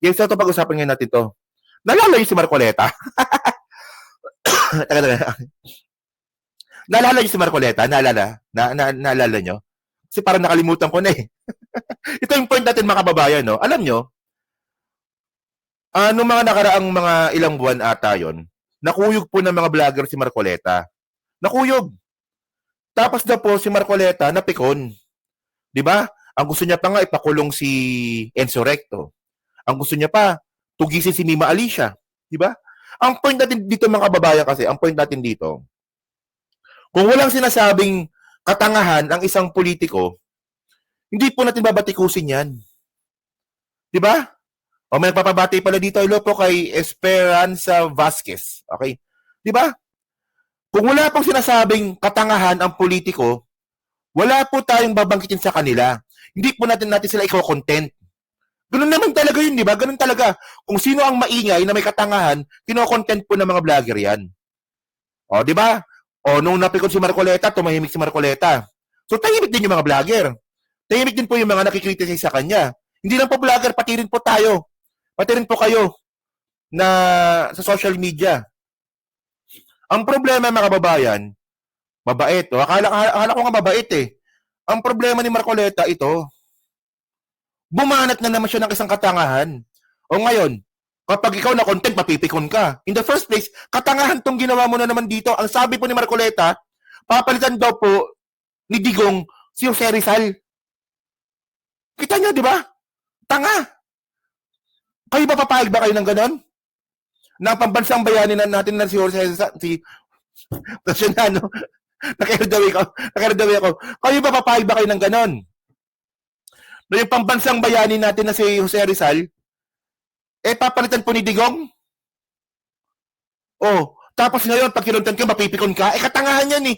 Yes, ito pag-usapan ngayon natin to. Naalala niyo si Marcoleta? Teka. Naalala niyo si Marcoleta? Naalala niyo? Kasi parang nakalimutan ko na eh. Ito yung point natin mga kababayan, no? Alam niyo, nung mga nakaraang mga ilang buwan ata yon, nakuyog po ng mga vlogger si Marcoleta. Nakuyog. Tapos na po si Marcoleta napikon. 'Di ba? Ang gusto niya pa nga ipakulong si Enzo Recto. Ang gusto niya pa tugisin si Mima Alicia, 'di ba? Ang point natin dito mga kababayan kasi, ang point natin dito, kung walang sinasabing katangahan ang isang politiko, hindi po natin babatikusin 'yan. 'Di ba? O may papabati pala dito, hello po kay Esperanza Vasquez. Okay? 'Di ba? Kung wala pong sinasabing katangahan ang politiko, wala po tayong babangkitin sa kanila. Hindi po natin sila i-content. Ganun naman talaga yun, di ba? Ganun talaga. Kung sino ang maingay na may katangahan, kino-content po ng mga vlogger yan. O, di ba? O, nung napikon si Marcoleta, tumahimik si Marcoleta. So, tahimik din yung mga vlogger. Tahimik din po yung mga nakikriticize sa kanya. Hindi lang po vlogger, pati rin po tayo. Pati rin po kayo na sa social media. Ang problema, mga kababayan, mabait. O, akala ko nga mabait eh. Ang problema ni Marcoleta, ito, bumanat na naman siya ng isang katangahan. O ngayon, kapag ikaw na content, mapipikon ka. In the first place, katangahan tong ginawa mo na naman dito. Ang sabi po ni Marcoleta, papalitan daw po ni Digong si Jose Rizal. Kita niyo, di ba? Tanga. Kayo ba papayag ba kayo ng ganon? Na pambansang bayani na natin na si Jose Rizal, kasi na, no? Nakiradaway ako. Kayo ba papayag ba kayo ng ganon? Na yung pambansang bayani natin na si Jose Rizal, papalitan po ni Digong? Oh, tapos ngayon, pag kinontent ka, mapipikon ka, katangahan yan eh.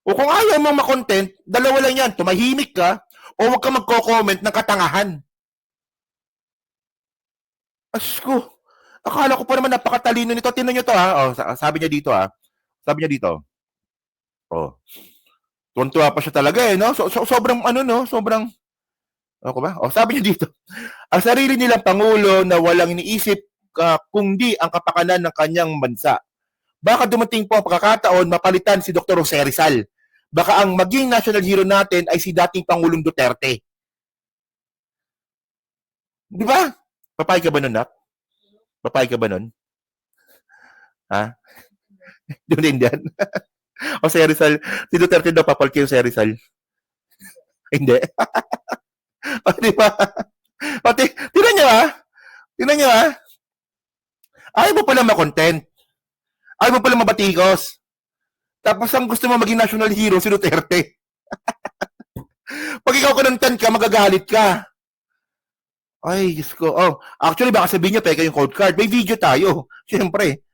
O kung ayaw mong makontent, dalawa lang yan, tumahimik ka, o huwag ka magko-comment ng katangahan. Asko, akala ko pa naman napakatalino nito. Tingnan nyo to ha. Oh, sabi niya dito ha. Sabi niya dito. Oh. Tuntua pa siya talaga eh, no? Sobrang ano, no? Sobrang ako ba? Oh, sabi niya dito. Ang sarili nilang pangulo na walang iniisip kundi ang kapakanan ng kanyang bansa. Baka dumating po ang pagkakataon mapalitan si Dr. Jose Rizal. Baka ang maging national hero natin ay si dating Pangulong Duterte. Di ba? Papayag ka ba nun, Nak? Papayag ka ba nun? Ha? Doon din yan. Jose Rizal, si Duterte daw papalit kay Jose Rizal. Hindi. O, di ba? Pati, tinan nyo ha. Ayaw mo pala makontent. Ayaw mo pala mabatikos. Tapos ang gusto mo maging national hero, si Duterte. Pag ikaw kanantan ka, magagalit ka. Ay, Diyos ko. Oh, actually, baka sabihin nyo, peka yung code card. May video tayo. Siyempre.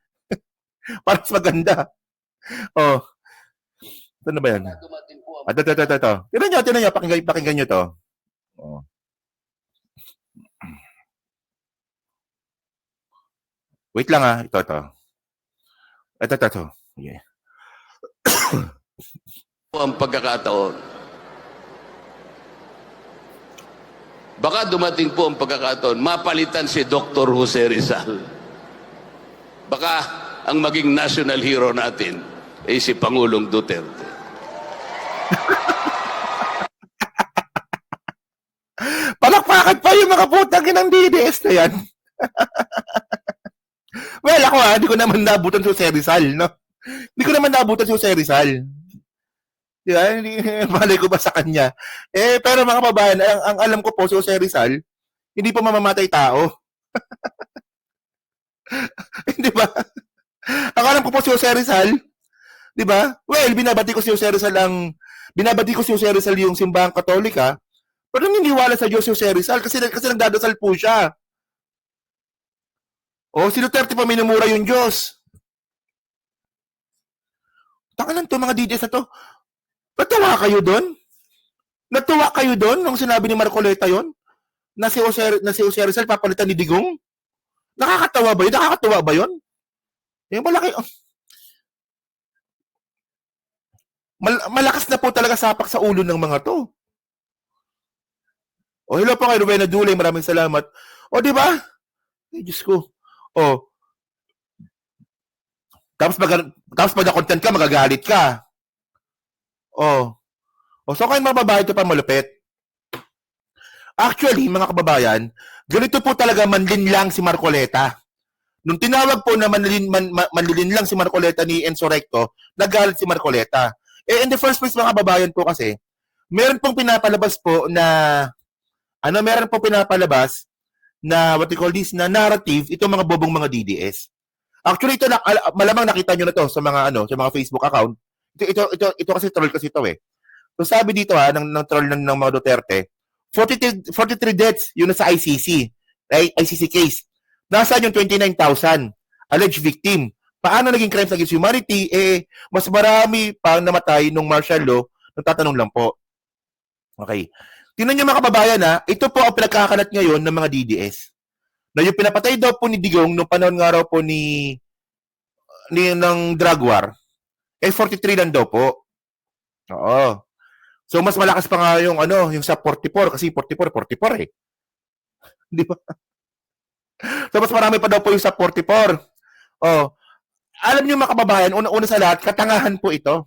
Para mas maganda. Oh. Ito na ba yan? Ito. Tinan nyo. Pakinggan nyo to. Oh. Wait lang ha. Ito. Ito. Yeah. Ang pagkakataon. Baka dumating po ang pagkakataon, mapalitan si Dr. Jose Rizal. Baka ang maging national hero natin ay si Pangulong Duterte. Palakpakan pa yung mga putang inang DDS na yan. Well, ako hindi ko naman nabutan si Jose Rizal, no? Hindi ko naman nabutan si Jose Rizal. Di ba? Malay ko ba sa kanya? Pero mga kababayan, ang alam ko po si Jose Rizal, hindi po mamamatay tao. Di ba? Ang alam ko po si Jose Rizal, di ba? Well, binabati ko si Jose Rizal yung simbahang Katolika, pero naniniwala sa Diyos si Jose Rizal kasi nagdadasal po siya. O, si Duterte pa minumura yung Diyos. Tanganan to mga DDS na to. Natuwa kayo doon nung sinabi ni Marcoleta yon na si Jose Rizal papalitan ni Digong? Nakakatawa ba yun? Malaki. Malakas na po talaga sapak sa ulo ng mga to. O, hello po kay Rowena Dulay, maraming salamat. O, di ba? Ay, Diyos ko. O, tapos pag na-content ka, magagalit ka. O, so kayo mga babae, ito pa malupit. Actually, mga kababayan, ganito po talaga manlinlang si Marcoleta. Nung tinawag po na manlinlang si Marcoleta ni Enzo Recto, nagalit si Marcoleta. In the first place, mga kababayan po kasi, meron pong pinapalabas po na, what you call this, na narrative, itong mga bobong mga DDS. Actually, ito, malamang nakita nyo na to sa mga Facebook account. Ito kasi troll kasi ito eh. So sabi dito ng troll ng mga Duterte, 43 deaths yun sa ICC, ICC case. Nasaan yung 29,000 alleged victim? Paano naging crimes against humanity? Mas marami pang namatay nung martial law. Nagtatanong lang po. Okay. Tingnan niyo mga kababayan ito po ang pinagkakalat ngayon ng mga DDS. Na yung pinapatay daw po ni Digong nung panahon nga raw po ng drug war, 43 lang daw po. Oo. So mas malakas pa nga yung yung sa 44 kasi 44 eh. Di ba? So mas marami pa daw po yung sa 44. Oh. Alam niyo mga kababayan, una sa lahat, katangahan po ito.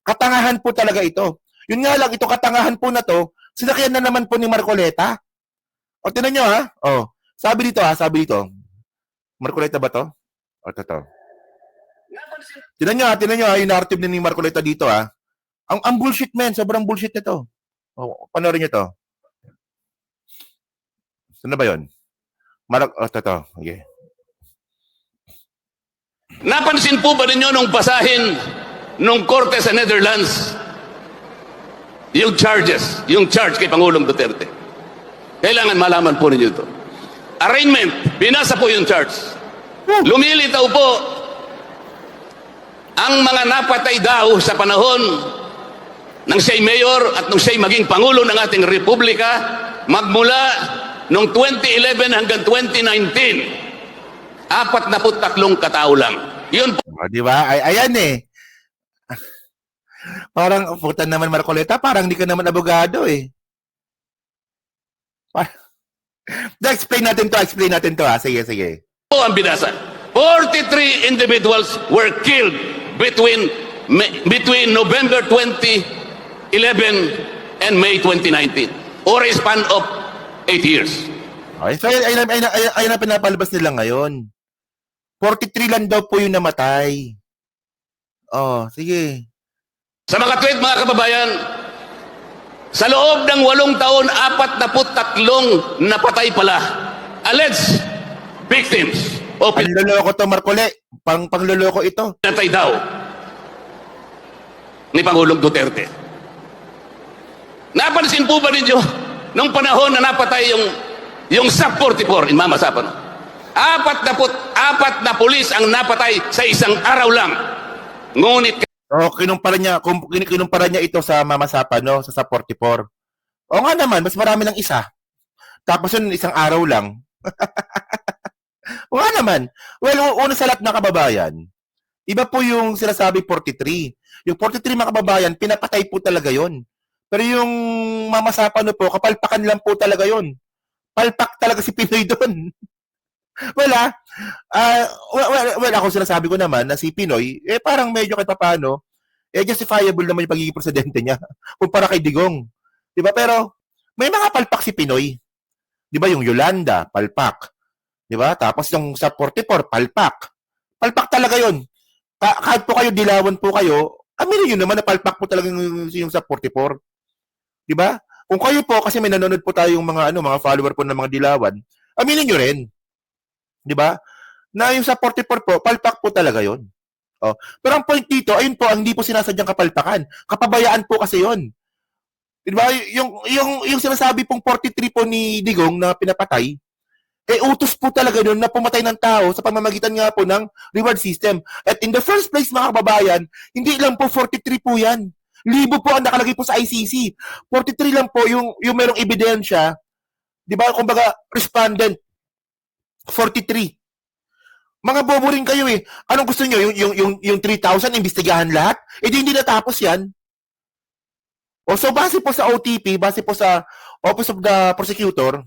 Katangahan po talaga ito. Yun nga lang, ito katangahan po na to, sinakyan na naman po ni Marcoleta. O, tinan nyo O, sabi dito. Marcoleta ba to? O, ito. Tinan nyo yung narrative ni Marcoleta dito Ang bullshit, man. Sobrang bullshit nito. O, panoorin nyo to. Saan na ba yun? Ito. Okay. Napansin po ba ninyo nung basahin nung korte sa Netherlands yung charge kay Pangulong Duterte? Kailangan malaman po ninyo ito. Arraignment, binasa po yung charge. Lumilitaw po ang mga napatay daw sa panahon ng siya'y mayor at nung siya'y maging Pangulo ng ating Republika magmula noong 2011 hanggang 2019. 43 katao lang. Yun po. O, di ba? Ayan eh. Parang, putan naman Marcoleta, parang hindi ka naman abogado eh. Explain natin to Sige. Po ang binasa. 43 individuals were killed between November 2011 and May 2019, or a span of 8 years. Okay, so ayun ang pinapalabas nila ngayon. 43 lang daw po yung namatay. Oh, sige. Sa mga tweet, mga kababayan, sa loob ng 8 taon, 43 napatay pala. Alleged victims o Panloloko to, Marcole. Pangloloko ito. pinatay daw ni Pangulong Duterte. Napansin po ba ninyo nung panahon na napatay yung SAP 44 in Mama Sapano? 44 na pulis ang napatay sa isang araw lang. Ngunit Kinumpara niya ito sa Mama Sapa, no? Sa 44. O nga naman, mas marami ng isa. Tapos yun, isang araw lang. O nga naman. Well, una sa lahat na kababayan, iba po yung sinasabi 43. Yung 43 mga kababayan, pinapatay po talaga yon. Pero yung Mama Sapa, no po, kapalpakan lang po talaga yon. Palpak talaga si Pinoy doon. Well, ako sinasabi ko naman na si Pinoy, parang medyo kahit paano, justifiable naman yung pagiging presidente niya kumpara kay Digong. Diba? Pero, may mga palpak si Pinoy. Diba? Yung Yolanda, palpak. Diba? Tapos yung sa 44, palpak. Palpak talaga yun. Kahit po kayo, dilawan po kayo, aminin nyo naman na palpak po talaga yung sa 44. Diba? Kung kayo po, kasi may nanonood po tayong mga follower po ng mga dilawan, aminin nyo rin. Di ba? Na yung sa 44 po, palpak po talaga yon. Oh. Pero ang point dito, ayun po, hindi po sinasadyang kapalpakan. Kapabayaan po kasi yon. Di ba? Yung sinasabi pong 43 po ni Digong na pinapatay, utos po talaga nun na pumatay ng tao sa pamamagitan nga po ng reward system. At in the first place, mga kababayan, hindi lang po 43 po yan. Libo po ang nakalagay po sa ICC. 43 lang po yung merong ebidensya. Di ba? Kumbaga, respondent, 43. Mga bobo rin kayo eh. Anong gusto nyo? Yung 3,000, imbestigahan lahat? Hindi natapos yan. O so base po sa OTP, base po sa Office of the Prosecutor,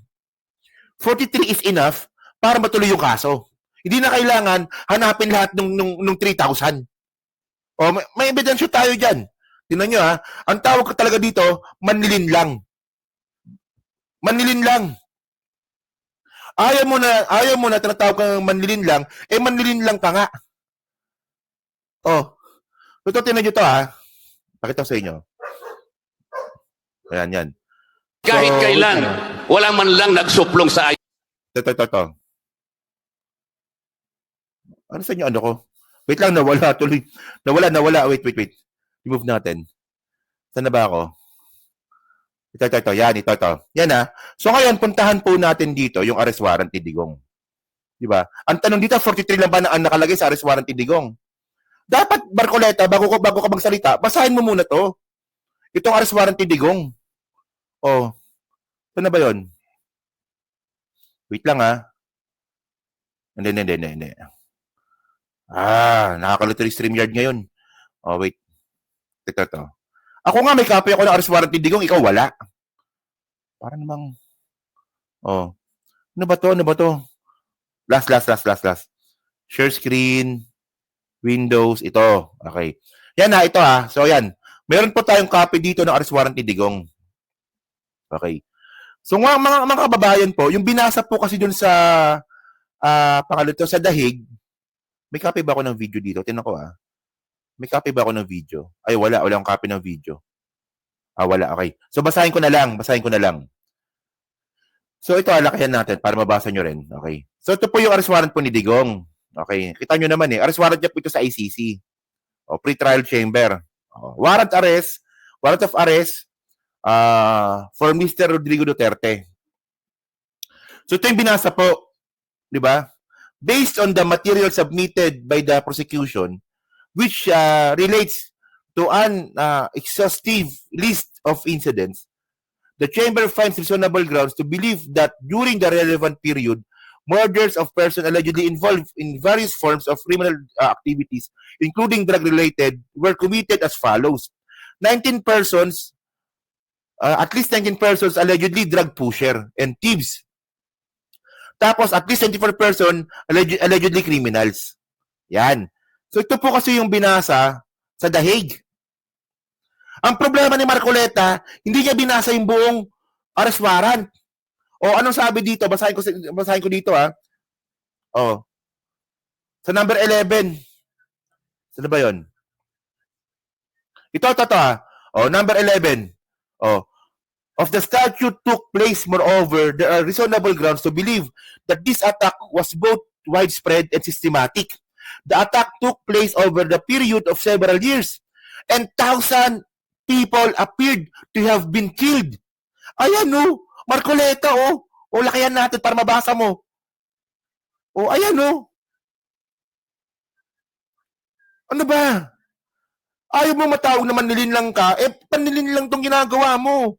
43 is enough para matuloy yung kaso. Hindi na kailangan hanapin lahat nung 3,000. O may ebidensya tayo dyan. Tingnan nyo ha, ang tawag ko talaga dito, manlilin lang. Manlilin lang. Ayaw mo na tinatawag kang manlilin lang, manlilin lang ka nga. Oh, ito tingnan nyo to ha. Pakita ko sa inyo. Ayan, yan. Kahit So, kailan, wala man lang nagsuplong sa Ito. Ano sa inyo, ano ko? Wait lang, nawala tuloy. Nawala. Wait. Remove natin. Saan na ba ako? Ito. Yan, ito. Yan ha. So ngayon, puntahan po natin dito yung arrest warrant ni Digong. Di ba? Ang tanong dito, 43 lang ba na ang nakalagay sa arrest warrant ni Digong? Dapat, Barcoleta, bago ka magsalita, basahin mo muna to. Itong arrest warrant ni Digong. Oh, saan na ba yun? Wait lang ha. Hindi. Nakakalito yung StreamYard ngayon. Oh, wait. Ito. Ako nga, may copy ako ng arrest warrant ni Digong, ikaw wala. Para namang, oh. Ano ba to? Last. Share screen, Windows, ito. Okay. Yan ha, ito ha. So, yan. Meron po tayong copy dito ng arrest warrant ni Digong. Okay. So, mga kababayan po, yung binasa po kasi dun sa, sa dahig, may copy ba ako ng video dito? Tingnan ko ah. May copy ba ako ng video? Ay, wala akong copy ng video. Wala. Okay. So, basahin ko na lang. So, ito, alakihan natin para mabasa nyo rin. Okay. So, ito po yung arrest warrant po ni Digong. Okay. Kita nyo naman arrest warrant niya po ito sa ICC. O, pre-trial chamber. Warrant of arrest for Mr. Rodrigo Duterte. So, ito yung binasa po. Di ba? Based on the material submitted by the prosecution, which relates to an exhaustive list of incidents, the Chamber finds reasonable grounds to believe that during the relevant period, murders of persons allegedly involved in various forms of criminal activities, including drug-related, were committed as follows. 19 persons, at least 19 persons allegedly drug pusher and thieves. Tapos, at least 24 person allegedly criminals. Yan. So, ito po kasi yung binasa sa dahig. Ang problema ni Marcoleta, hindi niya binasa yung buong arrest warrant. O, anong sabi dito? Basahin ko dito, ha. O. Sa number 11. Saan ba yun? Ito, ha. O, number 11. O. Of the statute took place, moreover, there are reasonable grounds to believe that this attack was both widespread and systematic. The attack took place over the period of several years, and 1,000 people appeared to have been killed. Ayan, no? Marcoleta, oh. O, lakayan natin para mabasa mo. O, ayan, no? Ano ba? Ayaw mo matawag na manlilin lang ka, panlilin lang tong ginagawa mo.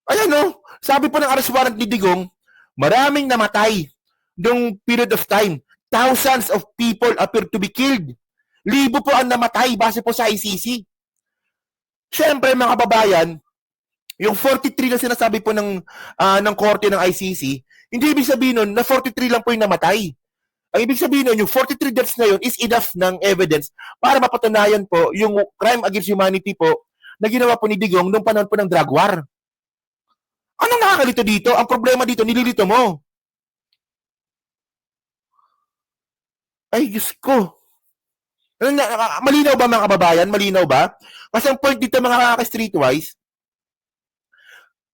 Ayan no, sabi po ng arrest warrant ni Digong, maraming namatay noong period of time. Thousands of people appear to be killed. Libo po ang namatay base po sa ICC. Siyempre mga kababayan, yung 43 na sinasabi po ng korte ng ICC, hindi ibig sabihin nun na 43 lang po yung namatay. Ang ibig sabihin nun, yung 43 deaths na yun is enough ng evidence para mapatunayan po yung crime against humanity po na ginawa po ni Digong noong panahon po ng drug war. Anong nakakalito dito? Ang problema dito, nililito mo. Ay, Diyos ko. Malinaw ba mga kababayan? Malinaw ba? Kasi ang point dito mga kaka-streetwise,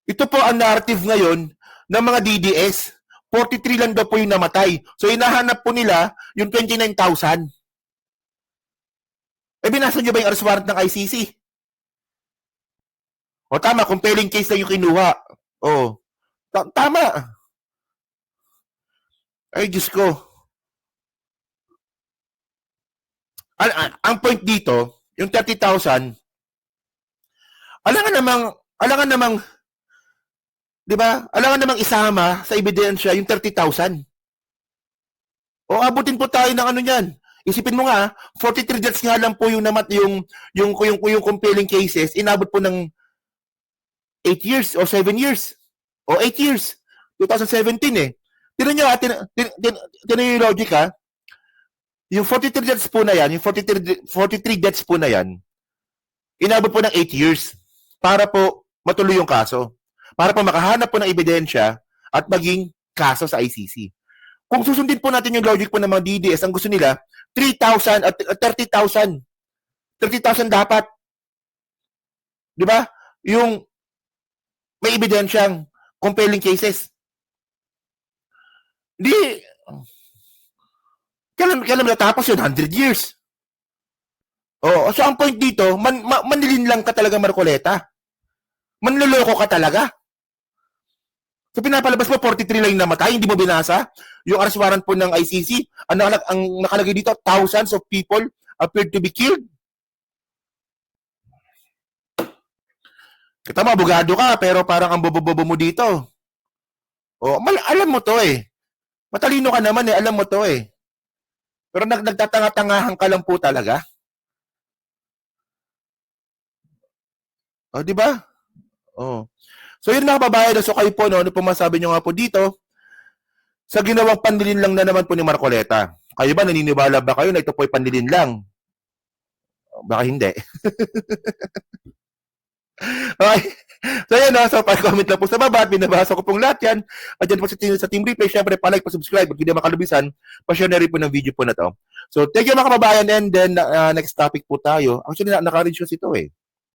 ito po ang narrative ngayon ng mga DDS. 43 lang daw po yung namatay. So, hinahanap po nila yung 29,000. Binasa nyo ba yung arrest warrant ng ICC? O tama, compelling case lang yung kinuha. Oh, tama. Ay, Diyos ko. Ang point dito, yung 30,000, alangan namang, di ba? Alangan namang isama sa ebidensya yung 30,000. O abutin po tayo ng ano yan. Isipin mo nga, 43 deaths nga lang po yung compelling cases, inabot po ng 8 years o 7 years o 8 years. 2017 eh. Tinan nyo, tinan yung logic ha. Yung 43 deaths po na yan, yung 43 deaths po na yan, inabot po ng 8 years para po matuloy yung kaso. Para po makahanap po ng ebidensya at maging kaso sa ICC. Kung susundin po natin yung logic po ng mga DDS, ang gusto nila, 3,000 at 30,000. 30,000 dapat. Di ba? Yung may ebidensyang compelling cases. Di, kailan natapos yun? 100 years. So ang point dito, manilin lang ka talaga, Marcoleta. Manloloko ka talaga. So pinapalabas mo 43 lang yung namatay, hindi mo binasa yung arrest warrant po ng ICC. Ang nakalagay dito, thousands of people appeared to be killed. Kita mo, abogado ka, pero parang ang bobo-bobo mo dito. Alam mo to eh. Matalino ka naman eh, alam mo to eh. Pero nagtatanga-tangahan ka lang po talaga. Di ba? So yun mga kababayan, so kayo po, ano po masabi nyo nga po dito, sa ginawang panlilin lang na naman po ni Marcoleta. Kayo ba, naniniwala ba kayo na ito po ay panlilin lang? Baka hindi. Okay. So yan, so pa-comment lang po sa baba at binabasa ko pong lahat yan. At dyan po sa Team Replay, syempre pa-like, pa-subscribe at hindi makalubisan, pa-share na rin po ng video po na to. So thank you mga kababayan, and then next topic po tayo. Actually, naka-reach ito eh.